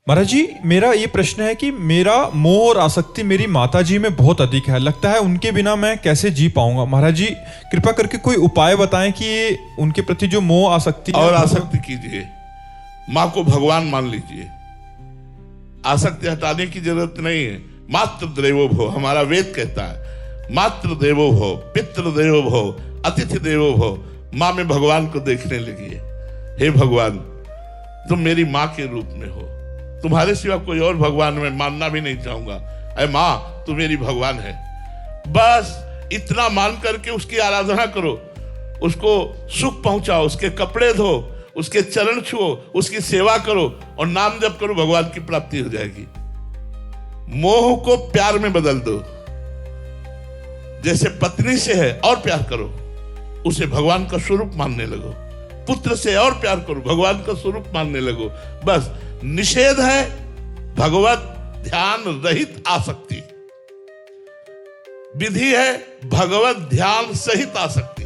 महाराज जी, मेरा ये प्रश्न है कि मेरा मोह और आसक्ति मेरी माता जी में बहुत अधिक है। लगता है उनके बिना मैं कैसे जी पाऊंगा। महाराज जी कृपा करके कोई उपाय बताएं कि ये उनके प्रति जो मोह आसक्ति और आसक्ति कीजिए, माँ को भगवान मान लीजिए। आसक्ति हटाने की जरूरत नहीं है। मातृ देवो भव, हमारा वेद कहता है मातृ देवो भव, पितृ देवो भव, अतिथि देवो भव। माँ में भगवान को देखने लगी है। हे भगवान, तुम मेरी माँ के रूप में हो, तुम्हारे सिवा कोई और भगवान मैं मानना भी नहीं चाहूंगा। अरे माँ, तू मेरी भगवान है। बस इतना मान करके उसकी आराधना करो, उसको सुख पहुंचाओ, उसके कपड़े धो, उसके चरण छुओ, उसकी सेवा करो और नाम जप करो, भगवान की प्राप्ति हो जाएगी। मोह को प्यार में बदल दो। जैसे पत्नी से है और प्यार करो, उसे भगवान का स्वरूप मानने लगो। पुत्र से और प्यार करो, भगवान का स्वरूप मानने लगो। बस निषेध है भगवत ध्यान रहित आसक्ति, विधि है भगवत ध्यान सहित आसक्ति।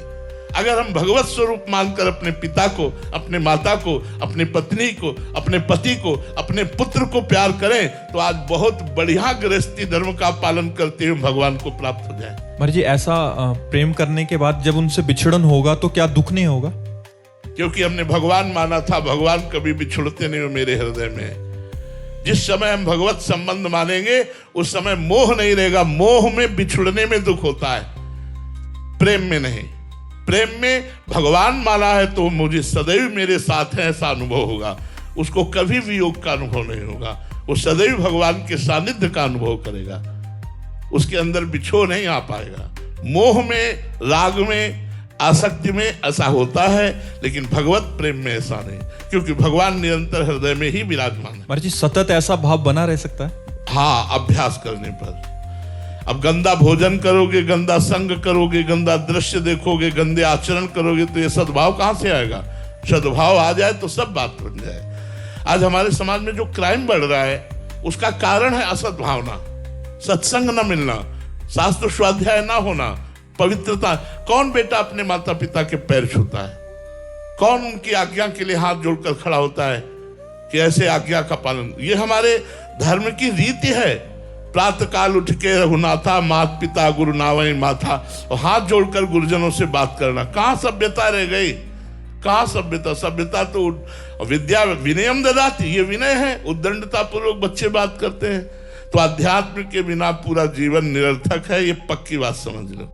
अगर हम भगवत स्वरूप मानकर अपने पिता को, अपने माता को, अपनी पत्नी को, अपने पति को, अपने पुत्र को प्यार करें तो आज बहुत बढ़िया गृहस्थी धर्म का पालन करते हुए भगवान को प्राप्त हो जाए। महाराज जी, ऐसा प्रेम करने के बाद जब उनसे बिछड़न होगा तो क्या दुख नहीं होगा? क्योंकि हमने भगवान माना था। भगवान कभी बिछुड़ते नहीं हो मेरे हृदय में। जिस समय हम भगवत संबंध मानेंगे उस समय मोह नहीं रहेगा। मोह में बिछुड़ने में दुख होता है, प्रेम में नहीं। प्रेम में भगवान माना है तो मुझे सदैव मेरे साथ है ऐसा अनुभव होगा। उसको कभी वियोग का अनुभव नहीं होगा। वो सदैव भगवान के सानिध्य का अनुभव करेगा। उसके अंदर बिछो नहीं आ पाएगा। मोह में, राग में, आसक्ति में ऐसा होता है, लेकिन भगवत प्रेम में ऐसा नहीं, क्योंकि भगवान निरंतर हृदय में ही विराजमान है। महाराज जी, सतत ऐसा भाव बना रह सकता है? हाँ, अभ्यास करने पर। अब गंदा भोजन करोगे, गंदा संग करोगे, गंदा दृश्य देखोगे, गंदे आचरण करोगे तो ये सद्भाव कहां से आएगा? सद्भाव आ जाए तो सब बात बन जाए। आज हमारे समाज में जो क्राइम बढ़ रहा है उसका कारण है असद्भावना, सत्संग न मिलना, शास्त्र स्वाध्याय ना होना, पवित्रता। कौन बेटा अपने माता पिता के पैर छूता है? कौन उनकी आज्ञा के लिए हाथ जोड़कर खड़ा होता है कि ऐसे आज्ञा का पालन? ये हमारे धर्म की रीति है। प्रातः काल उठ के रघुनाथा, माता पिता गुरु नावई माथा, और हाथ जोड़कर गुरुजनों से बात करना। कहाँ सभ्यता रह गई? कहाँ सभ्यता? सभ्यता तो विद्या विनयम ददाति, ये विनय है। उद्दंडता पूर्वक बच्चे बात करते हैं। तो अध्यात्म के बिना पूरा जीवन निरर्थक है, ये पक्की बात समझ लो।